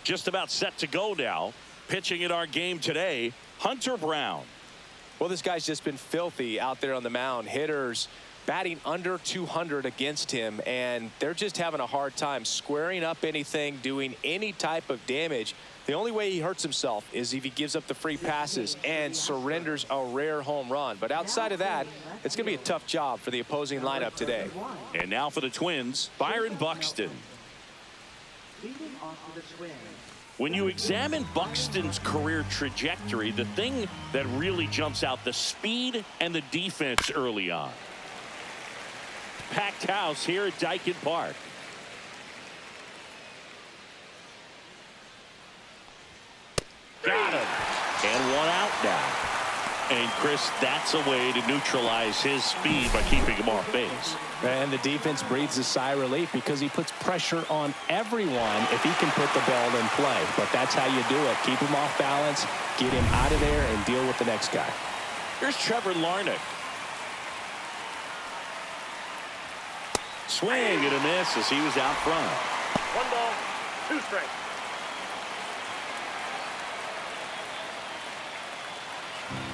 Just about set to go now. Pitching in our game today, Hunter Brown. Well, this guy's just been filthy out there on the mound. Hitters batting under 200 against him, and they're just having a hard time squaring up anything, doing any type of damage. The only way he hurts himself is if he gives up the free passes and surrenders a rare home run. But outside of that, it's going to be a tough job for the opposing lineup today. And now for the Twins, Byron Buxton. When you examine Buxton's career trajectory, the thing that really jumps out, the speed and the defense early on. Packed house here at Dyken Park. Got him. And one out now. And Chris, that's a way to neutralize his speed by keeping him off base. And the defense breathes a sigh of relief because he puts pressure on everyone if he can put the ball in play. But that's how you do it. Keep him off balance, get him out of there, and deal with the next guy. Here's Trevor Larnach. Swing and a miss as he was out front. 1 ball, 2 strikes.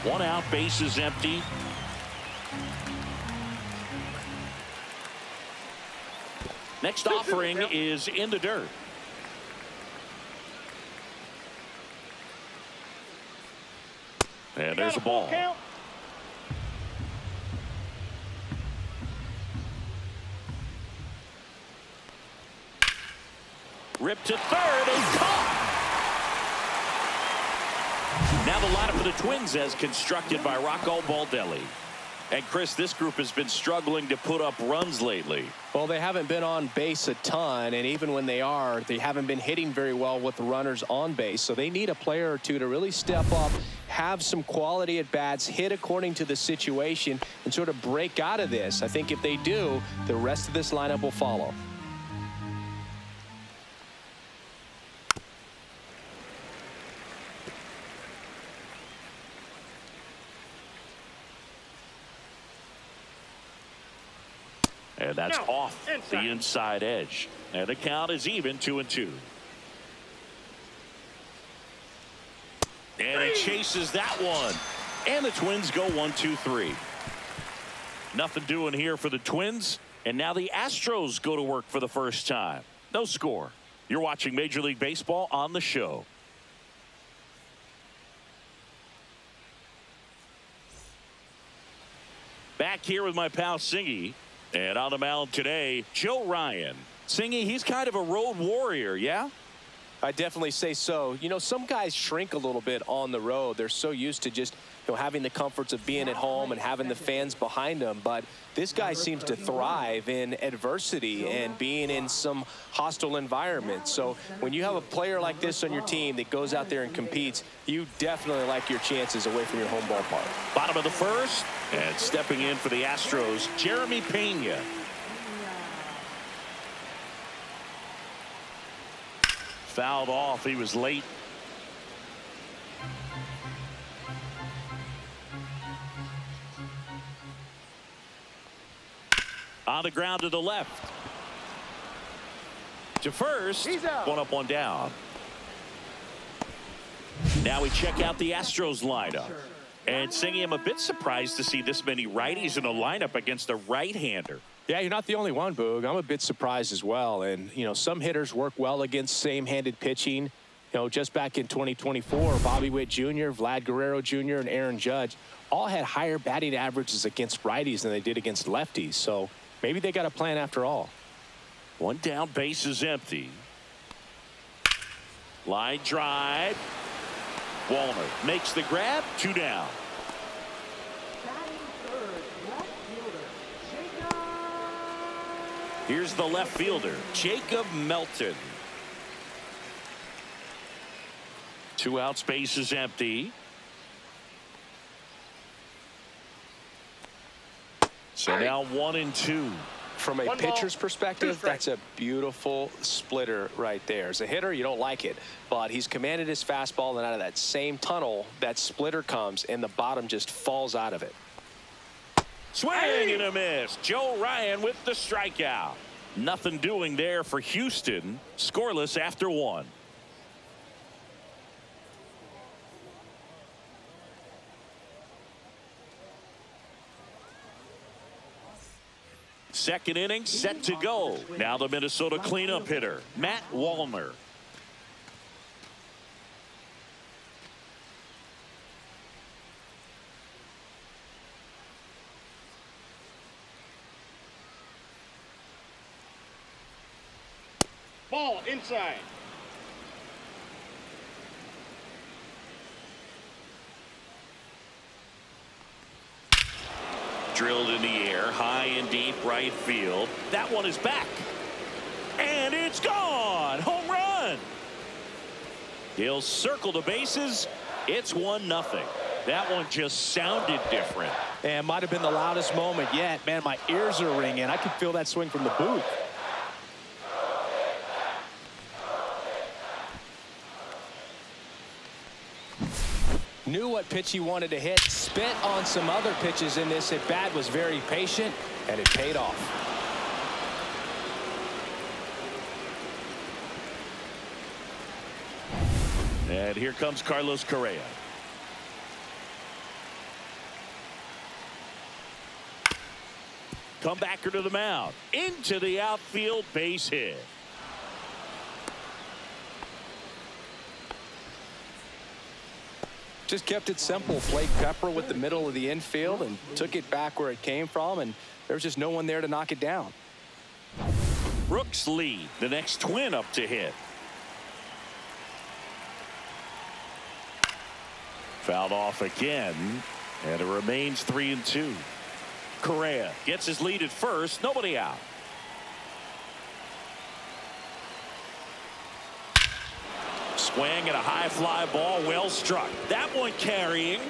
One out, bases empty. Next offering is in the dirt. And there's a ball. Ripped to third and caught. Now the lineup for the Twins as constructed by Rocco Baldelli. And Chris, this group has been struggling to put up runs lately. Well, they haven't been on base a ton, and even when they are, they haven't been hitting very well with the runners on base. So they need a player or two to really step up, have some quality at bats, hit according to the situation, and sort of break out of this. I think if they do, the rest of this lineup will follow. And that's off the inside edge. And the count is even 2-2. And it chases that one. And the Twins go 1-2-3. Nothing doing here for the Twins. And now the Astros go to work for the first time. No score. You're watching Major League Baseball on the show. Back here with my pal Singy. And on the mound today, Joe Ryan. Singy, he's kind of a road warrior, yeah? I definitely say so. You know, some guys shrink a little bit on the road. They're so used to just, having the comforts of being at home and having the fans behind them. But this guy seems to thrive in adversity and being in some hostile environment. So when you have a player like this on your team that goes out there and competes, you definitely like your chances away from your home ballpark. Bottom of the first, and stepping in for the Astros, Jeremy Pena. Fouled off. He was late. On the ground to the left. To first. One up, one down. Now we check out the Astros lineup. And Singy, I'm a bit surprised to see this many righties in the lineup against a right-hander. Yeah, you're not the only one, Boog. I'm a bit surprised as well. And, some hitters work well against same-handed pitching. Just back in 2024, Bobby Witt Jr., Vlad Guerrero Jr., and Aaron Judge all had higher batting averages against righties than they did against lefties. So maybe they got a plan after all. One down, base is empty. Line drive. Walner makes the grab, 2 down. Here's the left fielder, Jacob Melton. 2 outs, base is empty. So now 1-2. From a pitcher's perspective, that's a beautiful splitter right there. As a hitter, you don't like it, but he's commanded his fastball, and out of that same tunnel, that splitter comes, and the bottom just falls out of it. Swing and a miss. Joe Ryan with the strikeout. Nothing doing there for Houston. Scoreless after 1. second inning set to go. Now the Minnesota cleanup hitter, Matt Wallner. Ball inside. Drilled in the air, high and deep right field. That one is back. And it's gone. Home run. He'll circle the bases. It's 1-0. That one just sounded different. And might have been the loudest moment yet. Man, my ears are ringing. I can feel that swing from the booth. Knew what pitch he wanted to hit. Spit on some other pitches in this at bat. Was very patient, and it paid off. And here comes Carlos Correa. Comebacker to the mound. Into the outfield, base hit. Just kept it simple. Played pepper with the middle of the infield and took it back where it came from, and there's just no one there to knock it down. Brooks Lee, the next Twin up to hit. Fouled off again, and it remains 3-2. Correa gets his lead at first, nobody out. Swing and a high fly ball, well struck. That one carrying.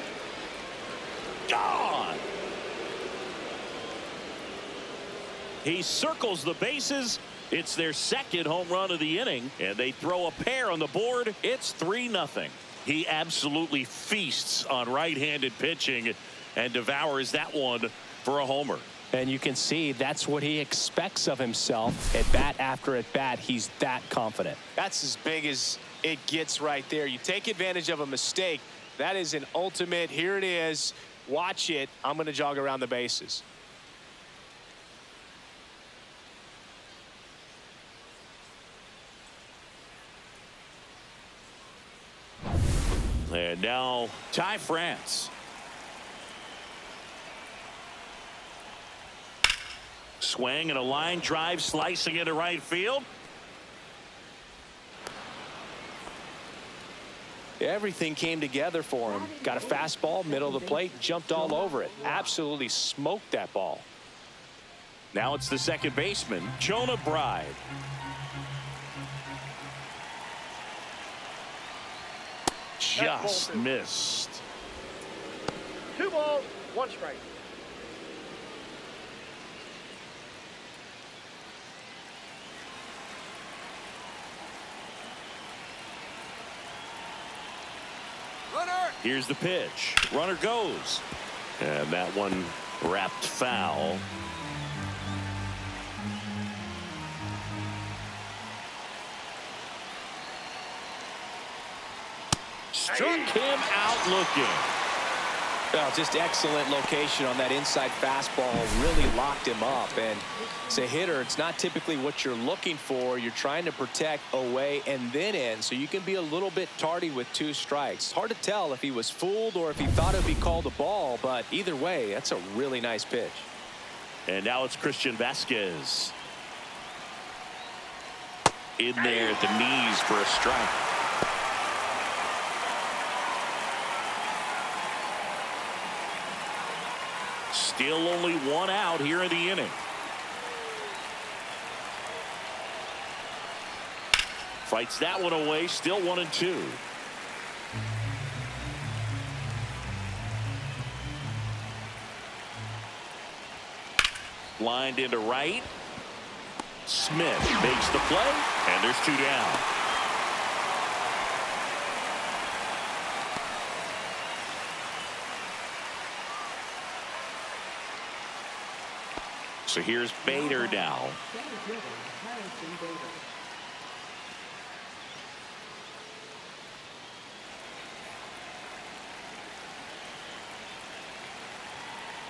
Gone. He circles the bases. It's their second home run of the inning, and they throw a pair on the board. It's 3-0. He absolutely feasts on right-handed pitching and devours that one for a homer. And you can see that's what he expects of himself at bat after at bat. He's that confident. That's as big as it gets right there. You take advantage of a mistake. That is an ultimate. Here it is. Watch it. I'm going to jog around the bases. And now Ty France. Swing and a line drive slicing into right field. Everything came together for him. Got a fastball, middle of the plate, jumped all over it. Absolutely smoked that ball. Now it's the second baseman, Jonah Bride. Just missed. 2 balls, 1 strike. Here's the pitch. Runner goes. And that one wrapped foul. Struck him out looking. Well, just excellent location on that inside fastball. Really locked him up. And as a hitter, it's not typically what you're looking for. You're trying to protect away and then in, so you can be a little bit tardy with 2 strikes. Hard to tell if he was fooled or if he thought it would be called a ball, but either way, that's a really nice pitch. And now it's Christian Vasquez. In there at the knees for a strike. Still only 1 out here in the inning. Fights that one away. Still 1-2. Lined into right. Smith makes the play, and there's 2 down. So here's Bader now.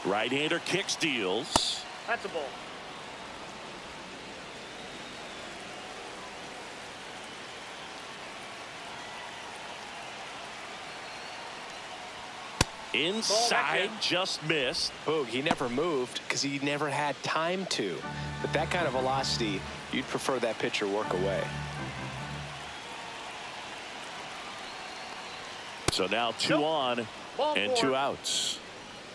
Right-hander kicks, deals. That's a ball. Inside, just missed. Boog, he never moved because he never had time to. But that kind of velocity, you'd prefer that pitcher work away. So now 2 on and 2 outs.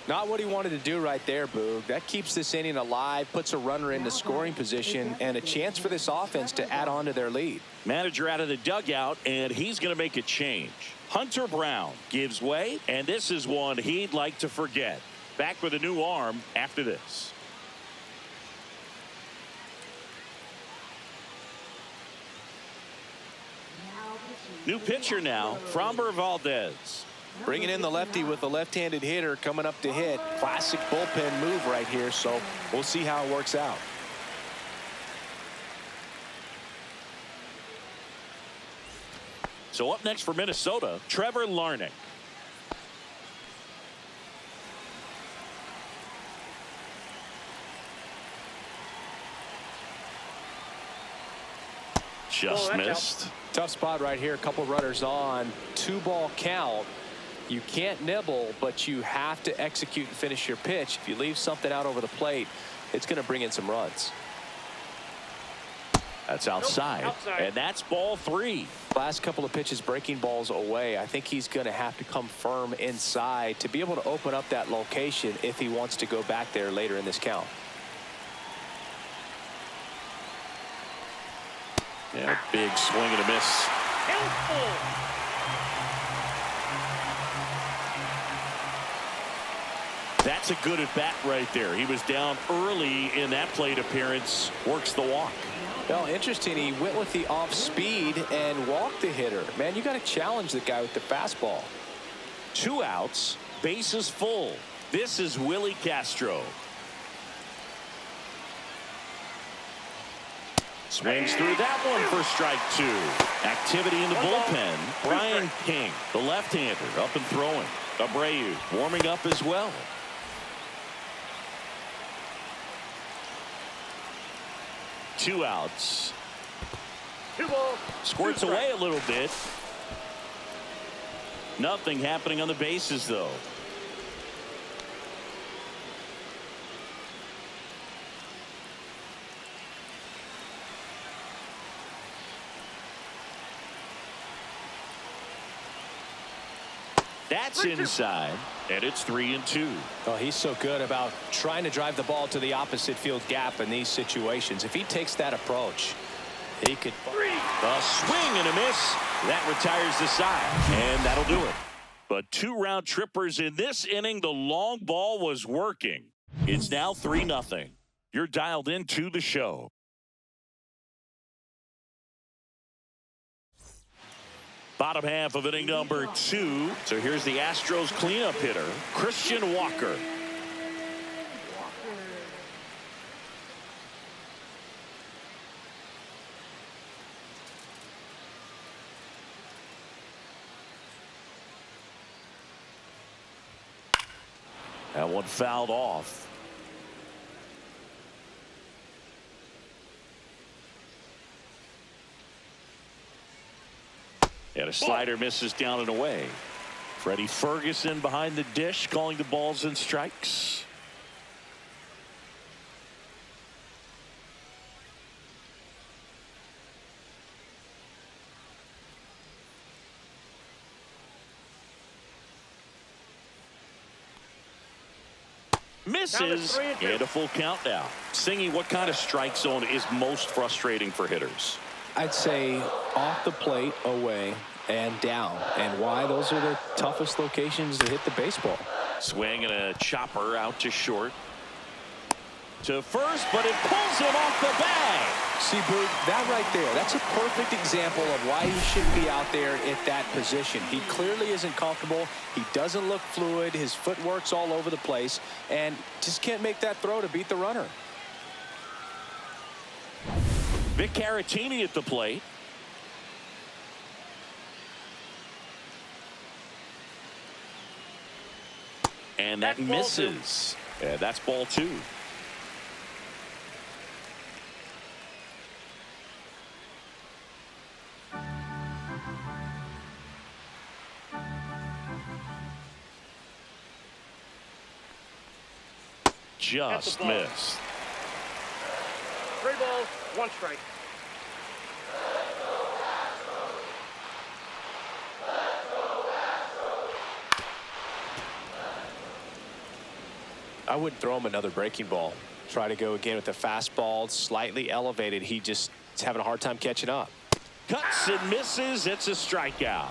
Not what he wanted to do right there, Boog. That keeps this inning alive, puts a runner into scoring position, and a chance for this offense to add on to their lead. Manager out of the dugout, and he's going to make a change. Hunter Brown gives way, and this is one he'd like to forget. Back with a new arm after this. New pitcher now, Framber Valdez. Bringing in the lefty with the left-handed hitter coming up to hit. Classic bullpen move right here, so we'll see how it works out. So up next for Minnesota, Trevor Larnach. Just missed. Tough spot right here. A couple runners on. 2-ball count. You can't nibble, but you have to execute and finish your pitch. If you leave something out over the plate, it's going to bring in some runs. That's outside. And that's ball 3. Last couple of pitches breaking balls away. I think he's going to have to come firm inside to be able to open up that location if he wants to go back there later in this count. Yeah, big swing and a miss. That's a good at bat right there. He was down early in that plate appearance. Works the walk. Well, interesting. He went with the off speed and walked the hitter. Man, you got to challenge the guy with the fastball. 2 outs, bases full. This is Willie Castro. Swings through that one for strike 2. Activity in the bullpen. Brian King, the left-hander, up and throwing. Abreu warming up as well. Two outs. 2 balls. Squirts away a little bit. Nothing happening on the bases, though. That's inside, and it's 3-2. Oh, he's so good about trying to drive the ball to the opposite field gap in these situations. If he takes that approach, he could. A swing and a miss. That retires the side, and that'll do it. But 2 round trippers in this inning. The long ball was working. It's now 3-0. You're dialed into the show. Bottom half of inning number 2. So here's the Astros cleanup hitter, Christian Walker. That one fouled off. And a slider misses down and away. Freddie Ferguson behind the dish calling the balls and strikes. Misses and a full count now. Singy, what kind of strike zone is most frustrating for hitters? I'd say off the plate, away, and down. And why? Those are the toughest locations to hit the baseball. Swing and a chopper out to short. To first, but it pulls him off the bag. See, Boog, that right there, that's a perfect example of why he shouldn't be out there at that position. He clearly isn't comfortable. He doesn't look fluid. His footwork's all over the place, and just can't make that throw to beat the runner. Vic Caratini at the plate. And that misses. Yeah, that's ball 2. just ball. missed. 3 balls, 1 strike. I wouldn't throw him another breaking ball. Try to go again with the fastball, slightly elevated. He just is having a hard time catching up. Cuts and misses. It's a strikeout.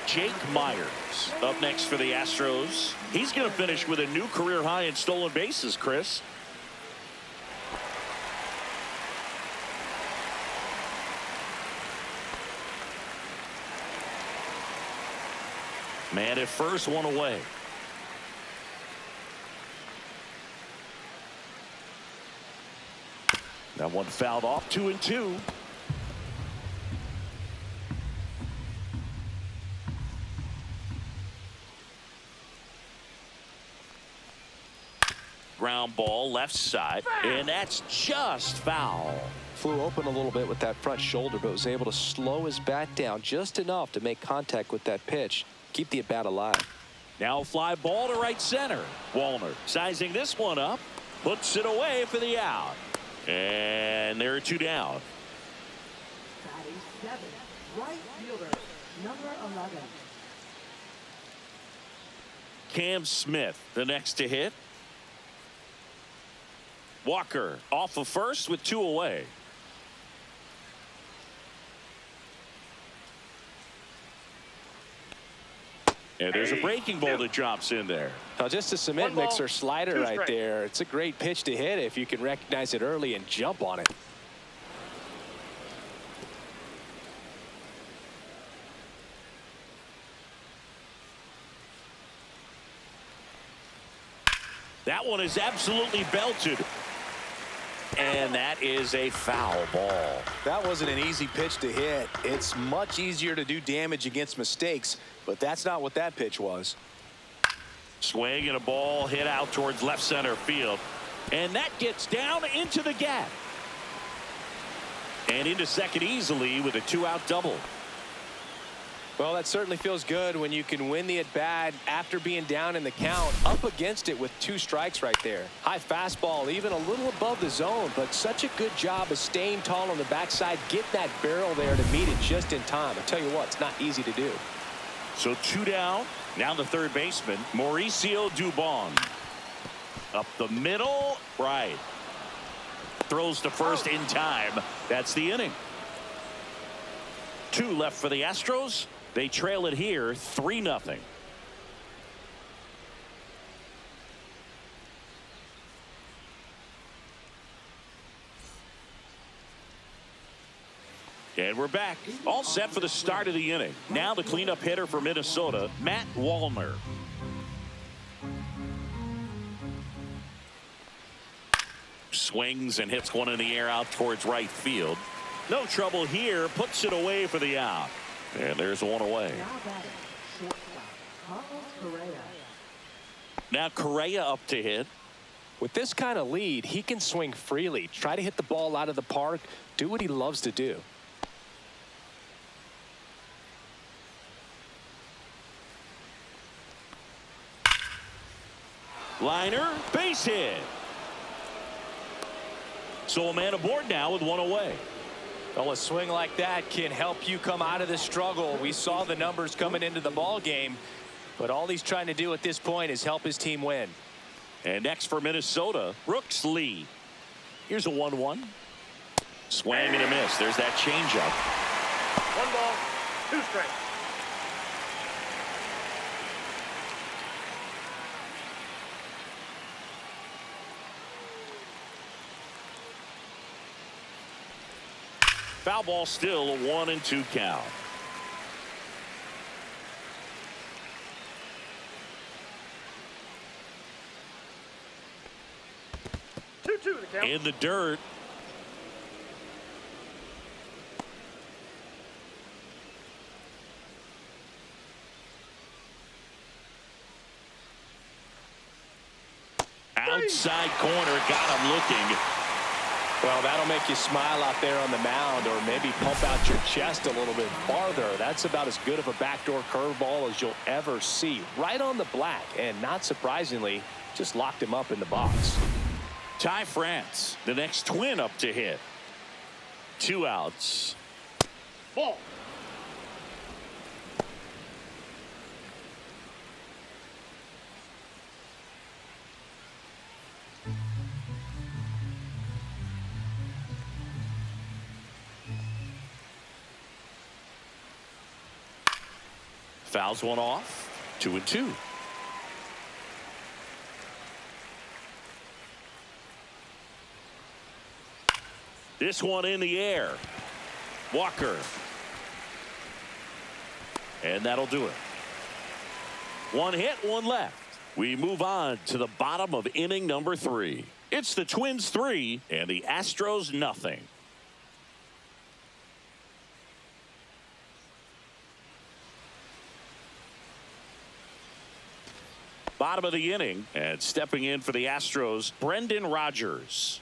Jake Myers up next for the Astros. He's going to finish with a new career high in stolen bases, Chris. Man at first, 1 away. That one fouled off, 2-2. Ground ball left side, and that's just foul. Flew open a little bit with that front shoulder, but was able to slow his bat down just enough to make contact with that pitch. Keep the at-bat alive. Now fly ball to right center. Wallner sizing this one up, puts it away for the out. And there are 2 down. Batting 7, right fielder, number 11. Cam Smith, the next to hit. Walker off of first with 2 away. And there's a breaking ball that drops in there. Now just a cement 1 ball, mixer slider 2 right strikes. there. It's a great pitch to hit if you can recognize it early and jump on it. That one is absolutely belted. And that is a foul ball. That wasn't an easy pitch to hit. It's much easier to do damage against mistakes, but that's not what that pitch was. Swing and a ball hit out towards left center field. And that gets down into the gap. And into second easily with a 2-out double. Well, that certainly feels good when you can win the at-bat after being down in the count, up against it with 2 strikes right there. High fastball, even a little above the zone, but such a good job of staying tall on the backside, getting that barrel there to meet it just in time. I tell you what, it's not easy to do. So 2 down. Now the third baseman, Mauricio Dubon. Up the middle, right. Throws to first in time. That's the inning. 2 left for the Astros. They trail it here 3-0. And we're back. All set for the start of the inning. Now the cleanup hitter for Minnesota, Matt Wallner. Swings and hits one in the air out towards right field. No trouble here. Puts it away for the out. And there's 1 away. Now batting, shortstop, Carlos Correa. Now Correa up to hit. With this kind of lead, he can swing freely, try to hit the ball out of the park, do what he loves to do. Liner, base hit. So a man aboard now with 1 away. Well, a swing like that can help you come out of the struggle. We saw the numbers coming into the ball game, but all he's trying to do at this point is help his team win. And next for Minnesota, Brooks Lee. Here's a 1-1. Swing and a miss. There's that changeup. 1 ball, 2 strikes. Foul ball, still a 1-2 count. Two the count. In the dirt. Outside corner, got him looking. Well, that'll make you smile out there on the mound, or maybe pump out your chest a little bit farther. That's about as good of a backdoor curveball as you'll ever see. Right on the black, and not surprisingly, just locked him up in the box. Ty France, the next Twin up to hit. 2 outs. Ball. Fouls one off. 2-2. This one in the air. Walker. And that'll do it. 1 hit, 1 left. We move on to the bottom of inning number 3. It's the Twins 3 and the Astros nothing. Bottom of the inning, and stepping in for the Astros, Brendan Rodgers.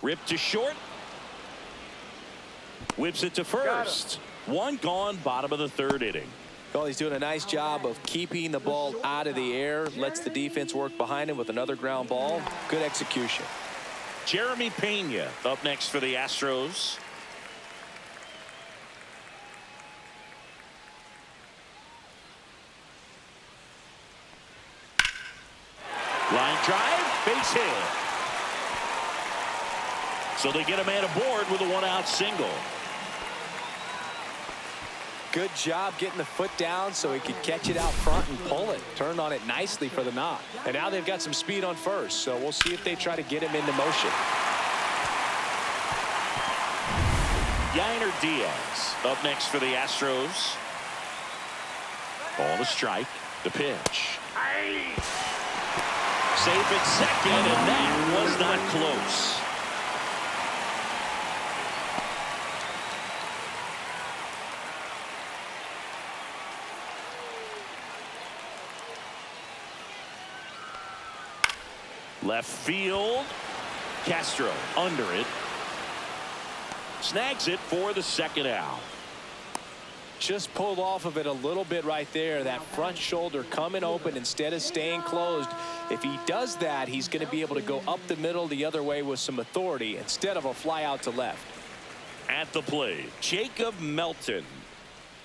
Ripped to short. Whips it to first. 1 gone, bottom of the 3rd inning. Well, he's doing a nice job of keeping the ball out of the air. Lets the defense work behind him with another ground ball. Good execution. Jeremy Pena up next for the Astros. Line drive, base hit. So they get a man aboard with a 1-out single. Good job getting the foot down so he could catch it out front and pull it. Turned on it nicely for the knock. And now they've got some speed on first, so we'll see if they try to get him into motion. Yainer Diaz up next for the Astros. Ball to strike. The pitch. Safe at second, and that was not close. Left field. Castro under it. Snags it for the 2nd out. Just pulled off of it a little bit right there. That front shoulder coming open instead of staying closed. If he does that, he's going to be able to go up the middle the other way with some authority instead of a fly out to left. At the plate, Jacob Melton.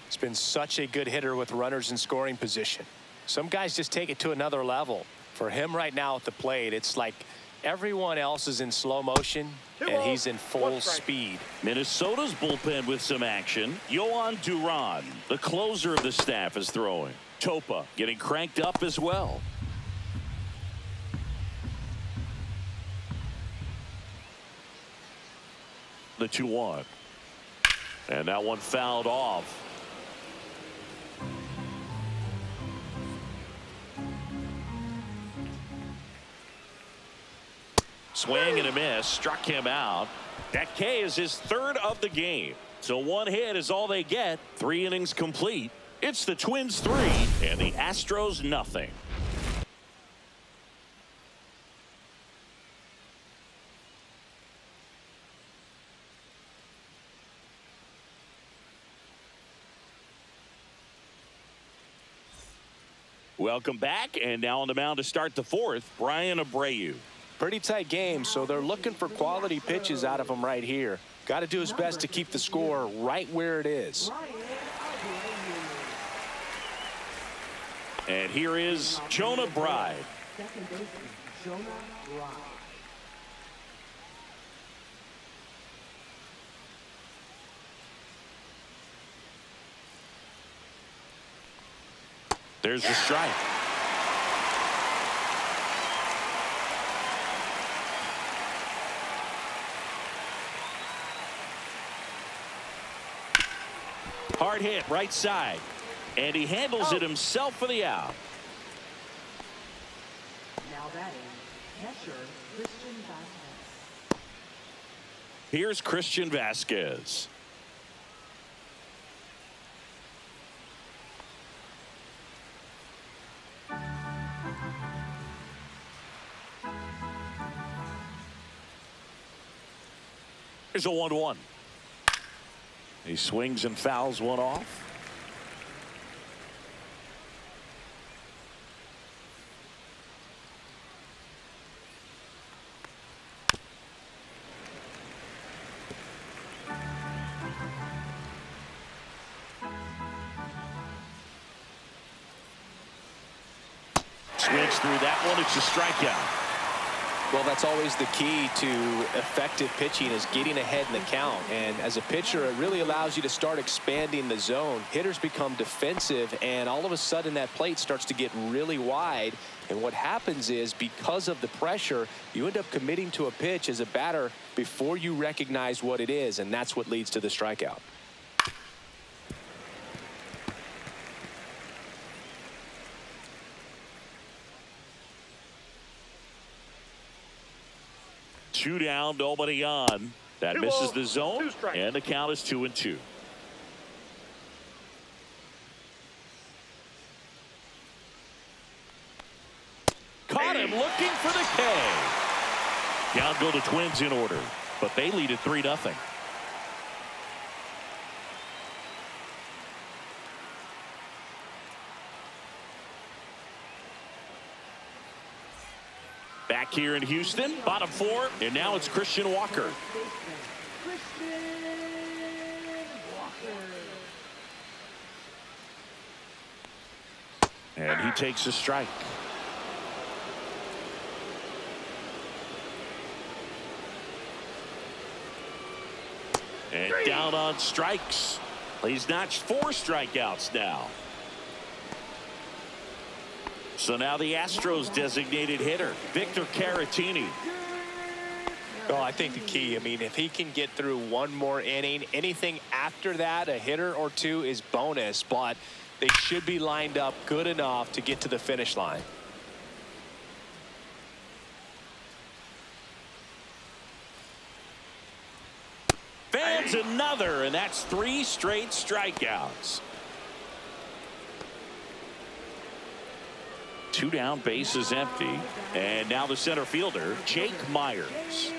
He's been such a good hitter with runners in scoring position. Some guys just take it to another level. For him right now at the plate, it's like everyone else is in slow motion and he's in full speed. Minnesota's bullpen with some action. Yohan Duran, the closer of the staff, is throwing. Topa getting cranked up as well. The 2-1. And that one fouled off. Swing and a miss, struck him out. That K is his 3rd of the game. So 1 hit is all they get. 3 innings complete. It's the Twins 3 and the Astros nothing. Welcome back, and now on the mound to start the 4th, Brian Abreu. Pretty tight game, so they're looking for quality pitches out of him right here. Got to do his best to keep the score right where it is. And here is Jonah Bride. Second baseman, Jonah Bride. There's the strike. Hard hit right side, and he handles it himself for the out. Now batting, catcher Christian Vasquez. Here's Christian Vasquez. Here's a 1-1. He swings and fouls one off. Swings through that one. It's a strikeout. Well, that's always the key to effective pitching, is getting ahead in the count. And as a pitcher, it really allows you to start expanding the zone. Hitters become defensive, and all of a sudden that plate starts to get really wide. And what happens is, because of the pressure, you end up committing to a pitch as a batter before you recognize what it is, and that's what leads to the strikeout. Two down, nobody on. That Two misses balls, the zone, 2 strikes. and the count is 2-2. Caught him looking for the K. Down go the Twins in order, but they lead at 3-0. Back here in Houston, bottom 4, and now it's Christian Walker. Christian Walker. And he takes a strike. And down on strikes. He's notched 4 strikeouts now. So now the Astros designated hitter, Victor Caratini. Well, I think the key, I mean, if he can get through one more inning, anything after that, a hitter or two is bonus, but they should be lined up good enough to get to the finish line. Fans another, and that's 3 straight strikeouts. 2 down, base is empty. And now the center fielder, Jake Myers.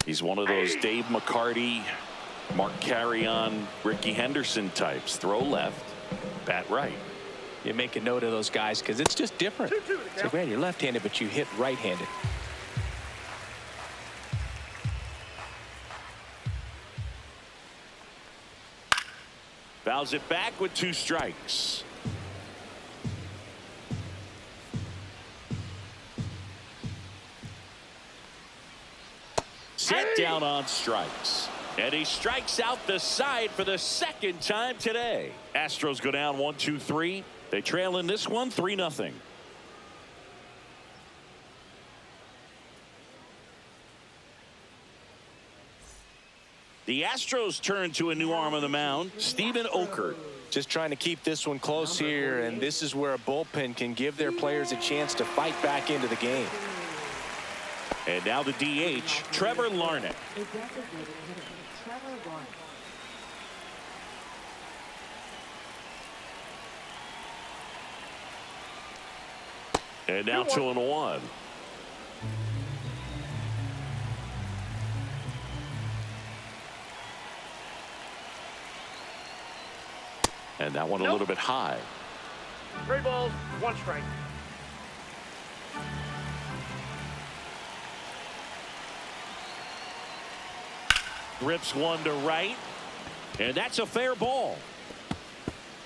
He's one of those Dave McCarty, Mark Carrion, Ricky Henderson types. Throw left, bat right. You make a note of those guys because it's just different. 2-2 the It's like, count. man, you're left-handed, but you hit right-handed. Fouls it back with 2 strikes. Set down on strikes. And he strikes out the side for the 2nd time today. Astros go down 1-2-3. They trail in this one 3-0. The Astros turn to a new arm on the mound, Steven Okert. Just trying to keep this one close here, and this is where a bullpen can give their players a chance to fight back into the game. And now the DH, Trevor Larnach. A designated hitter, Trevor Larnach. And now 2-1. And that one a little bit high. 3 balls, 1 strike. Rips one to right. And that's a fair ball.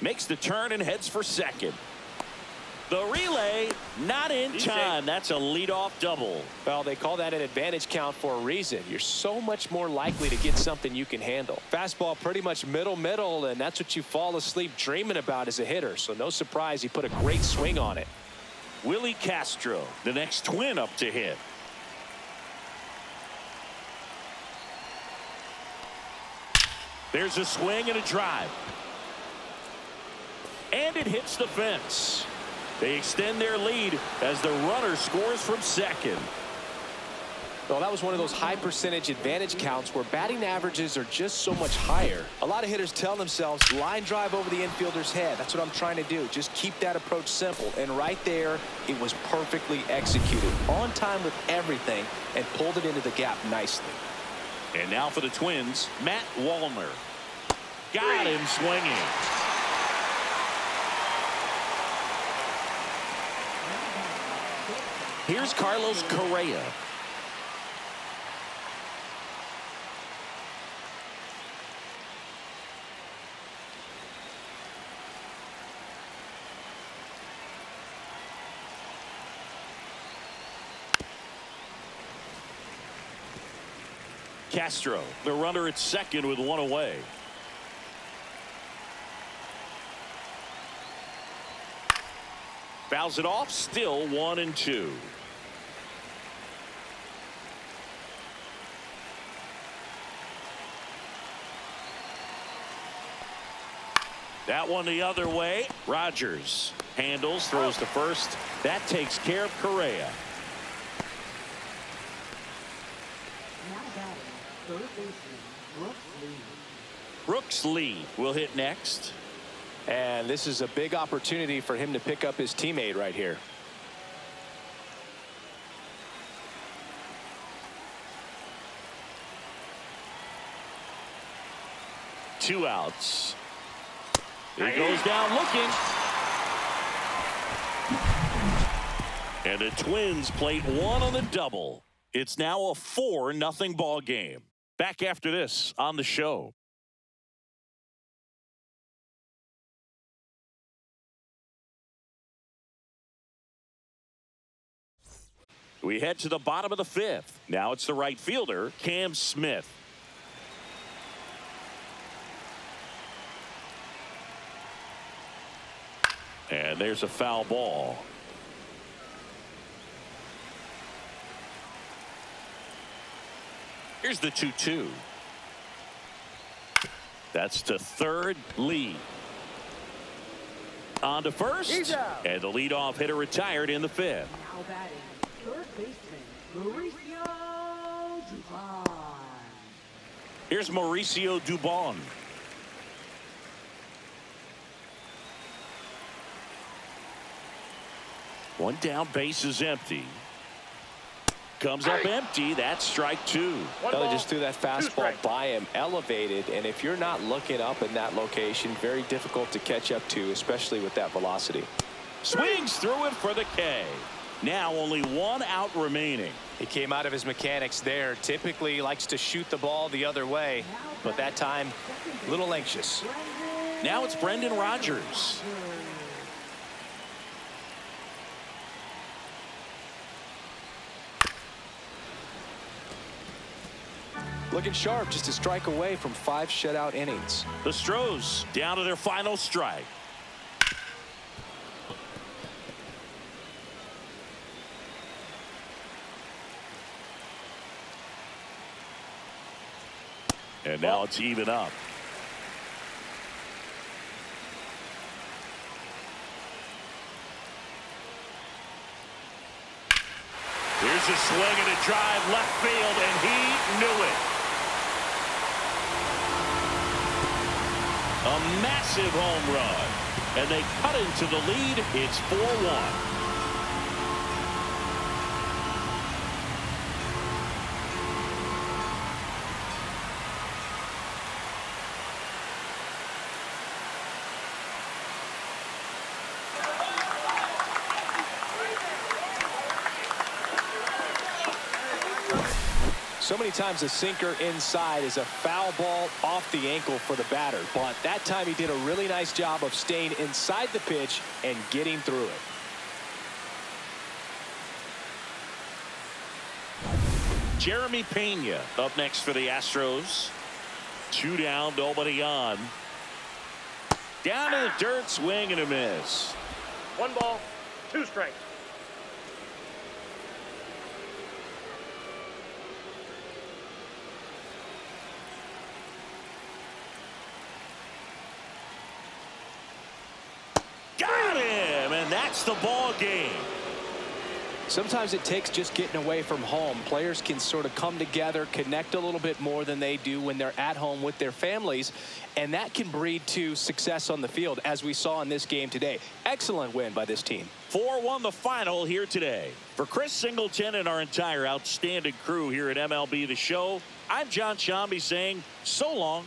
Makes the turn and heads for second. The relay not in time. That's a leadoff double. Well, they call that an advantage count for a reason. You're so much more likely to get something you can handle. Fastball pretty much middle, and that's what you fall asleep dreaming about as a hitter. So no surprise he put a great swing on it. Willie Castro, the next Twin up to hit. There's a swing and a drive. And it hits the fence. They extend their lead as the runner scores from second. Well, that was one of those high percentage advantage counts where batting averages are just so much higher. A lot of hitters tell themselves, line drive over the infielder's head. That's what I'm trying to do. Just keep that approach simple. And right there, it was perfectly executed. On time with everything and pulled it into the gap nicely. And now for the Twins, Matt Wallner. Got him swinging. Here's Carlos Correa. Castro, the runner at second with one away. Fouls it off, still 1-2. That one the other way. Rogers handles, throws to first. That takes care of Correa. Now batting, third baseman, Brooks Lee. Brooks Lee will hit next. And this is a big opportunity for him to pick up his teammate right here. Two outs. He goes down looking. And the Twins plate one on the double. It's now a 4-0 ball game. Back after this on the show. We head to the bottom of the fifth. Now it's the right fielder, Cam Smith. And there's a foul ball. Here's the 2-2. That's to third, Lee. On to first. And the leadoff hitter retired in the fifth. Now batting, third baseman, Mauricio Dubon. Here's Mauricio Dubon. One down, base is empty. Comes up empty. That's strike two. They just threw that fastball by him, elevated, and if you're not looking up in that location, very difficult to catch up to, especially with that velocity. Swings through it for the K. Now only one out remaining. He came out of his mechanics there. Typically likes to shoot the ball the other way, but that time a little anxious. Now it's Brendan Rodgers. Looking sharp, just a strike away from 5 shutout innings. The Astros down to their final strike. And now it's even up. Here's a swing and a drive left field, and he knew it. A massive home run, and they cut into the lead. It's 4-1. So many times a sinker inside is a foul ball off the ankle for the batter, but that time he did a really nice job of staying inside the pitch and getting through it. Jeremy Pena up next for the Astros. 2 down, nobody on. Down to the dirt, swing and a miss. 1 ball, 2 strikes. Got him, and that's the ball game. Sometimes it takes just getting away from home. Players can sort of come together, connect a little bit more than they do when they're at home with their families, and that can breed to success on the field, as we saw in this game today. Excellent win by this team. 4-1 the final here today. For Chris Singleton and our entire outstanding crew here at MLB The Show, I'm John Shambi saying so long.